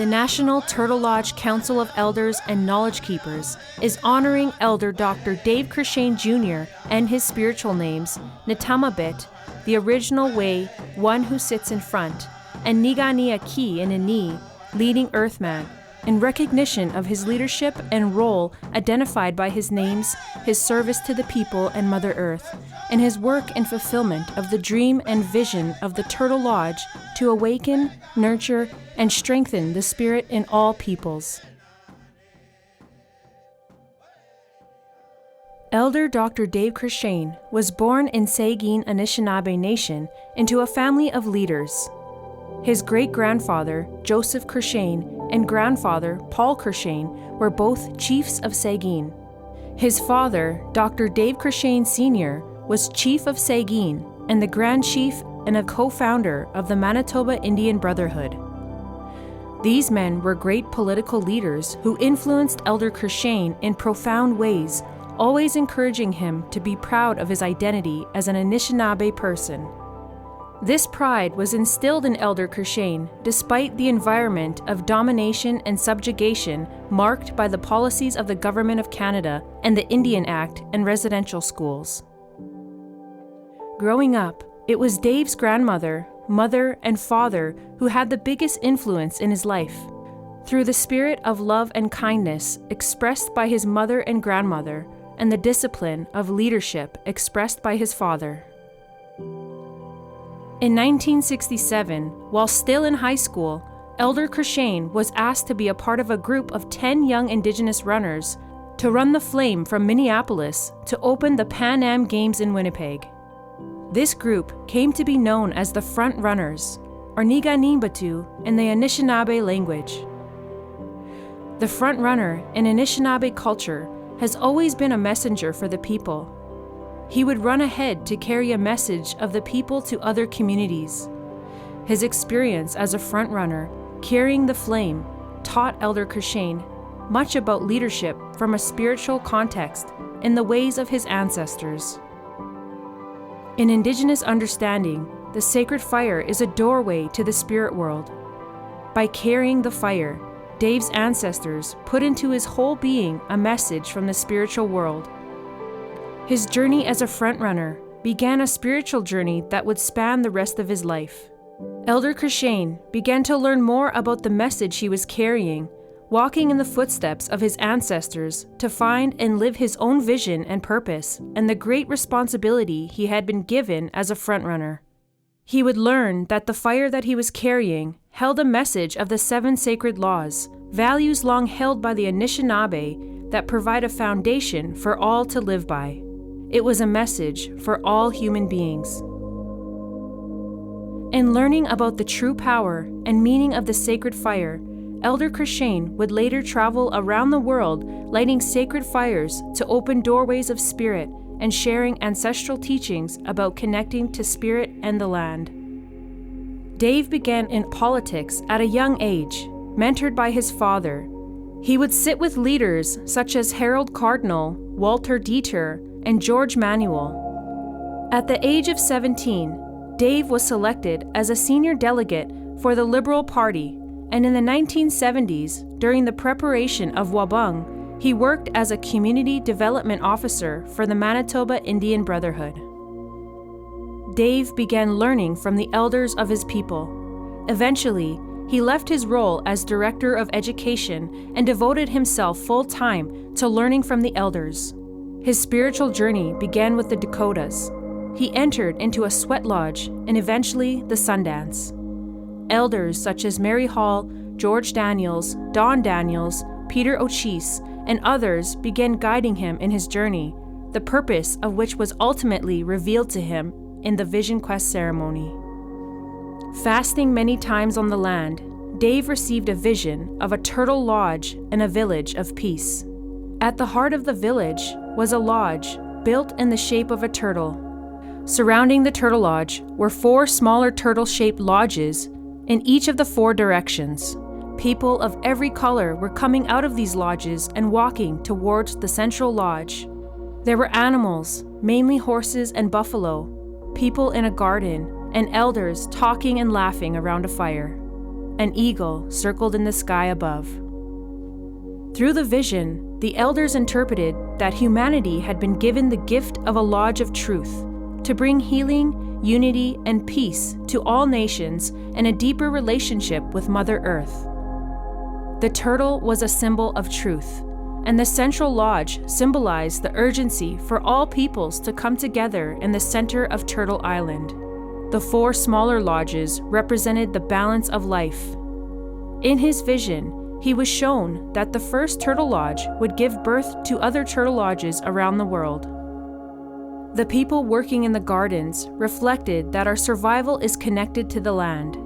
The National Turtle Lodge Council of Elders and Knowledge Keepers is honoring Elder Dr. Dave Courchene Jr. and his spiritual names, Nitamabit, the original way, one who sits in front, and Nii Gaani Aki Inini, leading Earthman, in recognition of his leadership and role identified by his names, his service to the people and Mother Earth, and his work in fulfillment of the dream and vision of the Turtle Lodge to awaken, nurture, and strengthen the spirit in all peoples. Elder Dr. Dave Courchene was born in Sagkeeng, Anishinaabe Nation into a family of leaders. His great-grandfather, Joseph Courchene, and grandfather, Paul Courchene, were both chiefs of Sagkeeng. His father, Dr. Dave Courchene Sr., was chief of Sagkeeng and the Grand Chief and a co-founder of the Manitoba Indian Brotherhood. These men were great political leaders who influenced Elder Courchene in profound ways, always encouraging him to be proud of his identity as an Anishinaabe person. This pride was instilled in Elder Courchene despite the environment of domination and subjugation marked by the policies of the Government of Canada and the Indian Act and residential schools. Growing up, it was Dave's grandmother, mother, and father who had the biggest influence in his life. Through the spirit of love and kindness expressed by his mother and grandmother, and the discipline of leadership expressed by his father. In 1967, while still in high school, Elder Courchene was asked to be a part of a group of 10 young Indigenous runners to run the flame from Minneapolis to open the Pan Am Games in Winnipeg. This group came to be known as the Front Runners, or Nii Gaani Batu in the Anishinaabe language. The Front Runner in Anishinaabe culture has always been a messenger for the people. He would run ahead to carry a message of the people to other communities. His experience as a front runner, carrying the flame, taught Elder Courchene much about leadership from a spiritual context in the ways of his ancestors. In Indigenous understanding, the sacred fire is a doorway to the spirit world. By carrying the fire, Dave's ancestors put into his whole being a message from the spiritual world. His journey as a frontrunner began a spiritual journey that would span the rest of his life. Elder Courchene began to learn more about the message he was carrying, walking in the footsteps of his ancestors to find and live his own vision and purpose and the great responsibility he had been given as a frontrunner. He would learn that the fire that he was carrying held a message of the 7 sacred laws, values long held by the Anishinaabe that provide a foundation for all to live by. It was a message for all human beings. In learning about the true power and meaning of the sacred fire, Elder Courchene would later travel around the world lighting sacred fires to open doorways of spirit and sharing ancestral teachings about connecting to spirit and the land. Dave began in politics at a young age, mentored by his father. He would sit with leaders such as Harold Cardinal, Walter Dieter, and George Manuel. At the age of 17, Dave was selected as a senior delegate for the Liberal Party, and in the 1970s, during the preparation of Wabung, he worked as a community development officer for the Manitoba Indian Brotherhood. Dave began learning from the elders of his people. Eventually, he left his role as Director of Education and devoted himself full-time to learning from the elders. His spiritual journey began with the Dakotas. He entered into a sweat lodge and eventually the Sundance. Elders such as Mary Hall, George Daniels, Don Daniels, Peter O'Chise, and others began guiding him in his journey, the purpose of which was ultimately revealed to him in the Vision Quest ceremony. Fasting many times on the land, Dave received a vision of a turtle lodge and a village of peace. At the heart of the village was a lodge built in the shape of a turtle. Surrounding the turtle lodge were 4 smaller turtle-shaped lodges in each of the 4 directions. People of every color were coming out of these lodges and walking towards the central lodge. There were animals, mainly horses and buffalo, people in a garden, and elders talking and laughing around a fire. an eagle circled in the sky above. Through the vision, the elders interpreted that humanity had been given the gift of a lodge of truth to bring healing, unity, and peace to all nations and a deeper relationship with Mother Earth. The turtle was a symbol of truth, and the central lodge symbolized the urgency for all peoples to come together in the center of Turtle Island. The 4 smaller lodges represented the balance of life. In his vision, he was shown that the first Turtle Lodge would give birth to other turtle lodges around the world. The people working in the gardens reflected that our survival is connected to the land.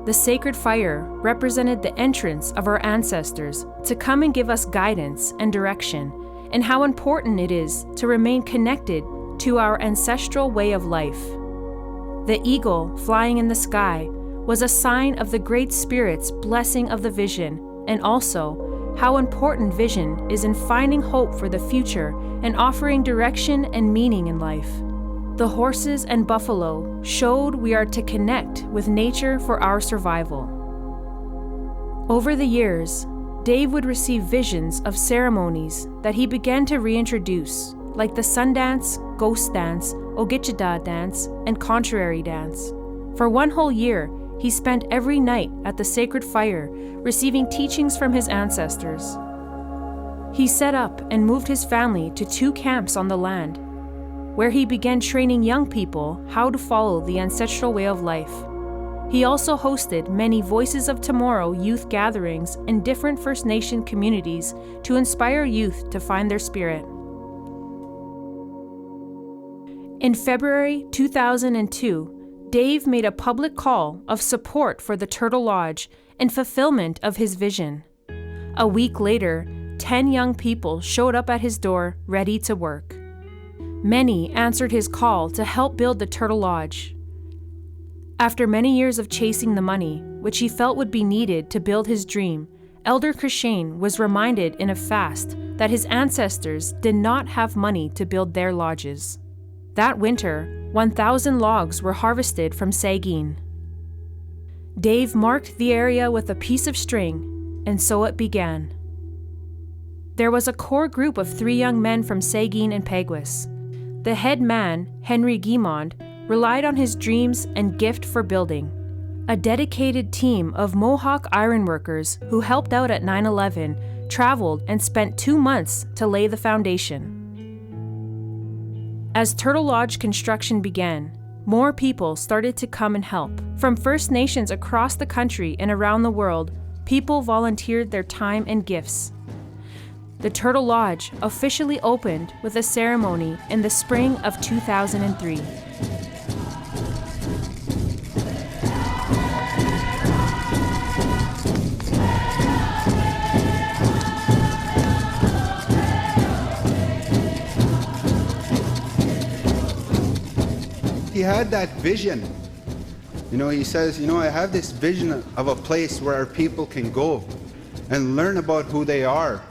The sacred fire represented the entrance of our ancestors to come and give us guidance and direction, and how important it is to remain connected to our ancestral way of life. The eagle flying in the sky was a sign of the Great Spirit's blessing of the vision, and also how important vision is in finding hope for the future and offering direction and meaning in life. The horses and buffalo showed we are to connect with nature for our survival. Over the years, Dave would receive visions of ceremonies that he began to reintroduce, like the sun dance, ghost dance, Ogichida dance, and contrary dance. For 1 whole year, he spent every night at the sacred fire, receiving teachings from his ancestors. He set up and moved his family to 2 camps on the land, where he began training young people how to follow the ancestral way of life. He also hosted many Voices of Tomorrow youth gatherings in different First Nation communities to inspire youth to find their spirit. In February 2002, Dave made a public call of support for the Turtle Lodge and fulfillment of his vision. A week later, 10 young people showed up at his door ready to work. Many answered his call to help build the Turtle Lodge. After many years of chasing the money, which he felt would be needed to build his dream, Elder Courchene was reminded in a fast that his ancestors did not have money to build their lodges. That winter, 1,000 logs were harvested from Sagkeeng. Dave marked the area with a piece of string, and so it began. There was a core group of 3 young men from Sagkeeng and Peguis. The head man, Henry Guimond, relied on his dreams and gift for building. A dedicated team of Mohawk ironworkers who helped out at 9/11 traveled and spent 2 months to lay the foundation. As Turtle Lodge construction began, more people started to come and help. From First Nations across the country and around the world, people volunteered their time and gifts. The Turtle Lodge officially opened with a ceremony in the spring of 2003. He had that vision. He says, I have this vision of a place where our people can go and learn about who they are,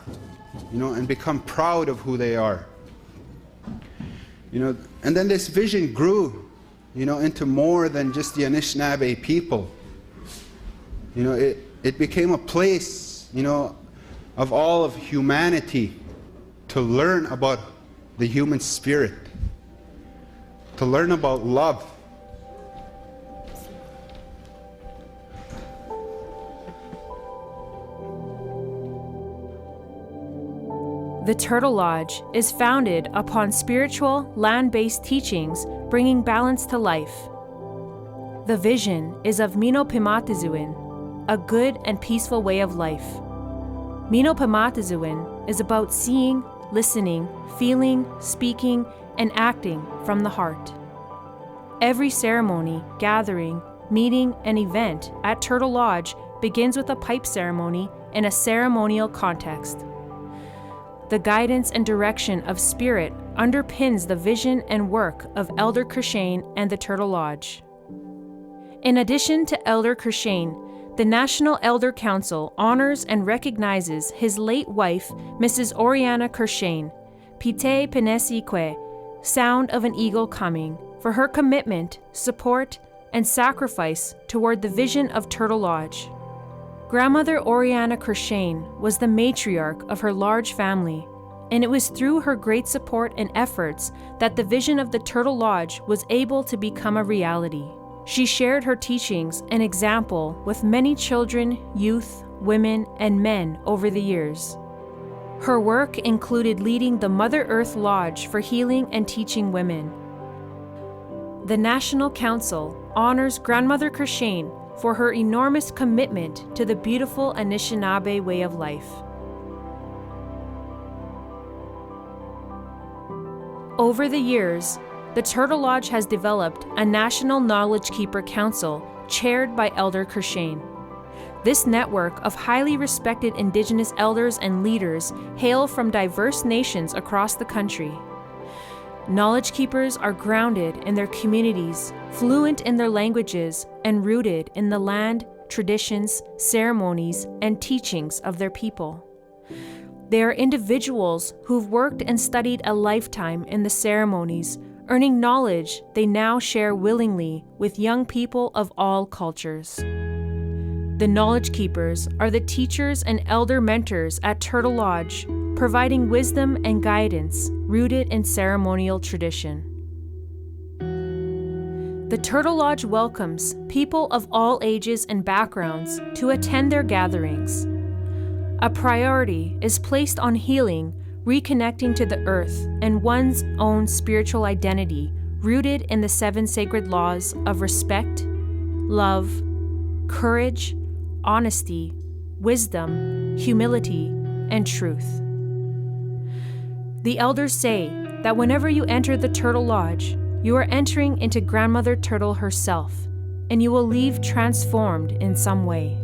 and become proud of who they are. And then this vision grew, into more than just the Anishinaabe people. It became a place, of all of humanity to learn about the human spirit, to learn about love. The Turtle Lodge is founded upon spiritual, land-based teachings bringing balance to life. The vision is of Mino Pimatazuwin, a good and peaceful way of life. Mino Pimatazuwin is about seeing, listening, feeling, speaking, and acting from the heart. Every ceremony, gathering, meeting, and event at Turtle Lodge begins with a pipe ceremony in a ceremonial context. The guidance and direction of spirit underpins the vision and work of Elder Courchene and the Turtle Lodge. In addition to Elder Courchene, the National Elder Council honors and recognizes his late wife, Mrs. Orianna Courchene, Pite Penesi Kwe, Sound of an Eagle Coming, for her commitment, support, and sacrifice toward the vision of Turtle Lodge. Grandmother Orianna Courchene was the matriarch of her large family, and it was through her great support and efforts that the vision of the Turtle Lodge was able to become a reality. She shared her teachings and example with many children, youth, women, and men over the years. Her work included leading the Mother Earth Lodge for healing and teaching women. The National Council honors Grandmother Courchene for her enormous commitment to the beautiful Anishinaabe way of life. Over the years, the Turtle Lodge has developed a National Knowledge Keeper Council chaired by Elder Courchene. This network of highly respected Indigenous elders and leaders hail from diverse nations across the country. Knowledge keepers are grounded in their communities, fluent in their languages, and rooted in the land, traditions, ceremonies, and teachings of their people. They are individuals who've worked and studied a lifetime in the ceremonies, earning knowledge they now share willingly with young people of all cultures. The Knowledge Keepers are the teachers and elder mentors at Turtle Lodge, providing wisdom and guidance rooted in ceremonial tradition. The Turtle Lodge welcomes people of all ages and backgrounds to attend their gatherings. A priority is placed on healing, reconnecting to the earth and one's own spiritual identity, rooted in the 7 sacred laws of respect, love, courage, honesty, wisdom, humility, and truth. The elders say that whenever you enter the Turtle Lodge, you are entering into Grandmother Turtle herself, and you will leave transformed in some way.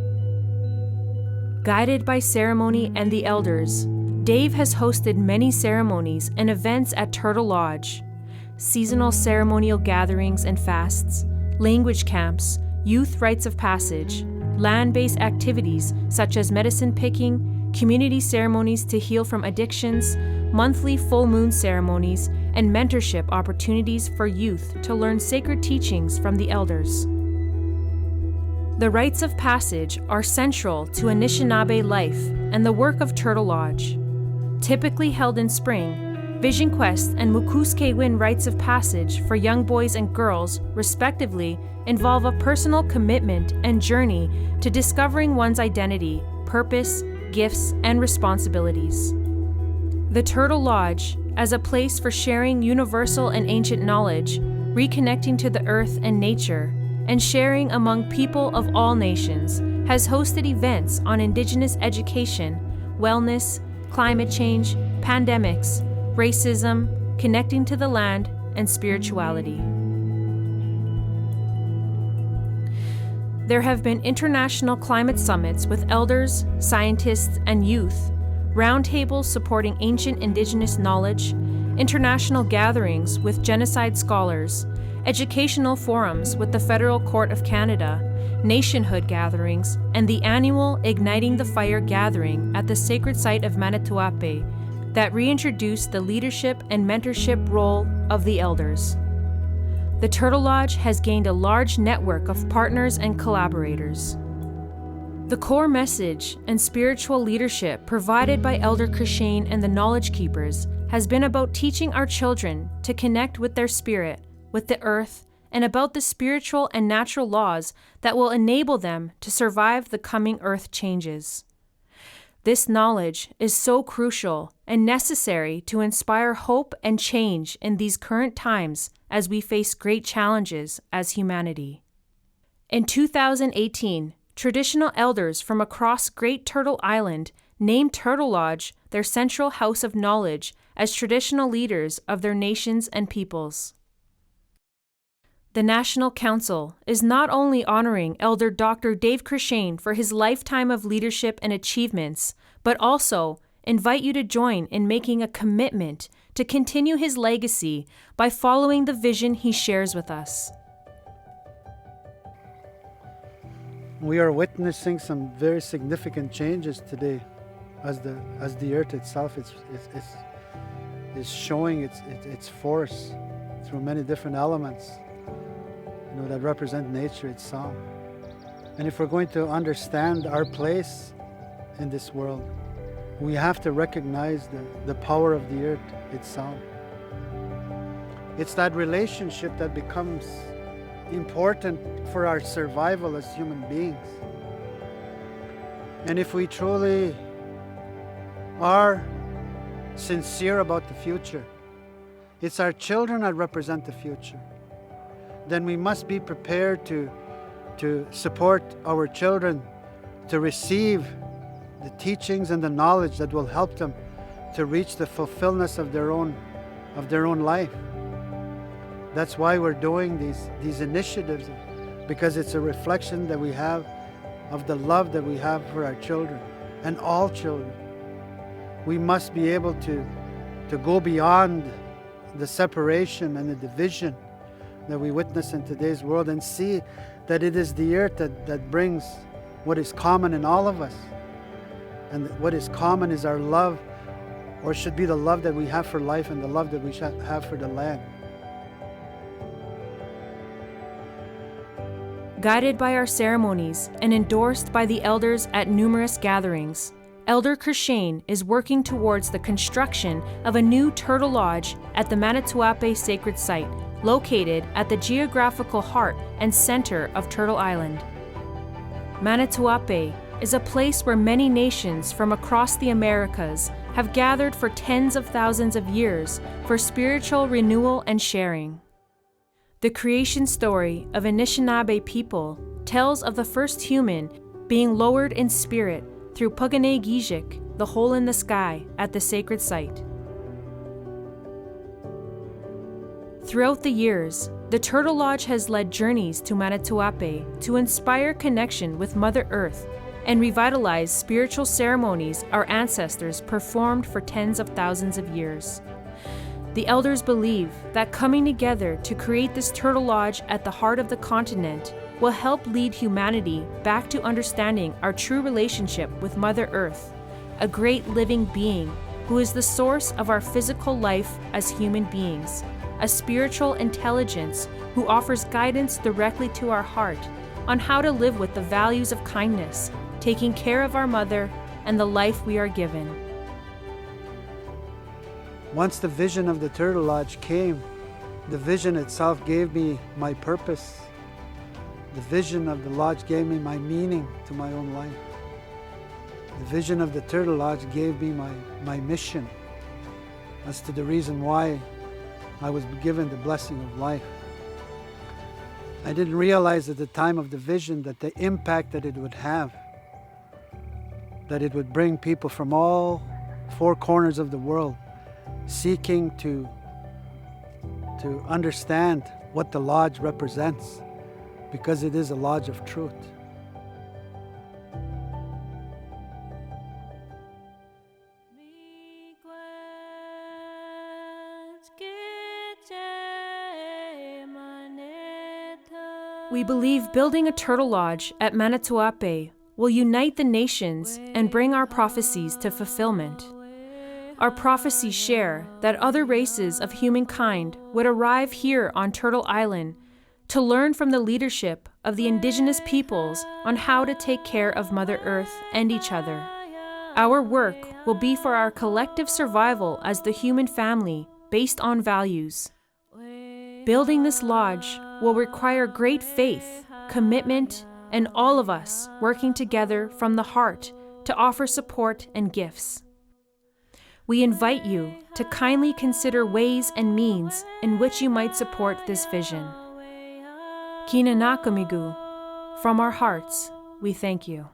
Guided by ceremony and the elders, Dave has hosted many ceremonies and events at Turtle Lodge: seasonal ceremonial gatherings and fasts, language camps, youth rites of passage, land-based activities such as medicine picking, community ceremonies to heal from addictions, monthly full moon ceremonies, and mentorship opportunities for youth to learn sacred teachings from the elders. The rites of passage are central to Anishinaabe life and the work of Turtle Lodge. Typically held in spring, Vision Quest and Mukuskewin rites of passage for young boys and girls, respectively, involve a personal commitment and journey to discovering one's identity, purpose, gifts, and responsibilities. The Turtle Lodge, as a place for sharing universal and ancient knowledge, reconnecting to the earth and nature, and sharing among people of all nations, has hosted events on Indigenous education, wellness, climate change, pandemics, racism, connecting to the land, and spirituality. There have been international climate summits with elders, scientists, and youth, roundtables supporting ancient Indigenous knowledge, international gatherings with genocide scholars, educational forums with the Federal Court of Canada, nationhood gatherings, and the annual Igniting the Fire gathering at the sacred site of Manitowoc that reintroduced the leadership and mentorship role of the elders. The Turtle Lodge has gained a large network of partners and collaborators. The core message and spiritual leadership provided by Elder Courchene and the Knowledge Keepers has been about teaching our children to connect with their spirit, with the earth, and about the spiritual and natural laws that will enable them to survive the coming earth changes. This knowledge is so crucial and necessary to inspire hope and change in these current times as we face great challenges as humanity. In 2018, traditional elders from across Great Turtle Island named Turtle Lodge their central house of knowledge as traditional leaders of their nations and peoples. The National Council is not only honoring Elder Dr. Dave Courchene for his lifetime of leadership and achievements, but also invite you to join in making a commitment to continue his legacy by following the vision he shares with us. We are witnessing some very significant changes today, as the earth itself is showing its force through many different elements, that represent nature itself. And if we're going to understand our place in this world, we have to recognize the power of the earth itself. It's that relationship that becomes important for our survival as human beings. And if we truly are sincere about the future, it's our children that represent the future, then we must be prepared to support our children to receive the teachings and the knowledge that will help them to reach the fulfillment of their own life. That's why we're doing these initiatives, because it's a reflection that we have of the love that we have for our children and all children. We must be able to go beyond the separation and the division that we witness in today's world and see that it is the earth that brings what is common in all of us. And what is common is our love, or should be the love that we have for life and the love that we should have for the land. Guided by our ceremonies and endorsed by the elders at numerous gatherings, Elder Courchene is working towards the construction of a new turtle lodge at the Manitowoc sacred site, located at the geographical heart and center of Turtle Island. Manitowoc is a place where many nations from across the Americas have gathered for tens of thousands of years for spiritual renewal and sharing. The creation story of Anishinaabe people tells of the first human being lowered in spirit through Pugane Gijik, the hole in the sky, at the sacred site. Throughout the years, the Turtle Lodge has led journeys to Manitowoc to inspire connection with Mother Earth and revitalize spiritual ceremonies our ancestors performed for tens of thousands of years. The elders believe that coming together to create this Turtle Lodge at the heart of the continent will help lead humanity back to understanding our true relationship with Mother Earth, a great living being who is the source of our physical life as human beings, a spiritual intelligence who offers guidance directly to our heart on how to live with the values of kindness, taking care of our mother and the life we are given. Once the vision of the Turtle Lodge came, the vision itself gave me my purpose. The vision of the lodge gave me my meaning to my own life. The vision of the Turtle Lodge gave me my mission as to the reason why I was given the blessing of life. I didn't realize at the time of the vision that the impact that it would have, that it would bring people from all four corners of the world seeking to understand what the lodge represents, because it is a lodge of truth. We believe building a Turtle Lodge at Manitowoc will unite the nations and bring our prophecies to fulfillment. Our prophecies share that other races of humankind would arrive here on Turtle Island to learn from the leadership of the Indigenous peoples on how to take care of Mother Earth and each other. Our work will be for our collective survival as the human family based on values. Building this lodge will require great faith, commitment, and all of us working together from the heart to offer support and gifts. We invite you to kindly consider ways and means in which you might support this vision. Kinanakamigu, from our hearts, we thank you.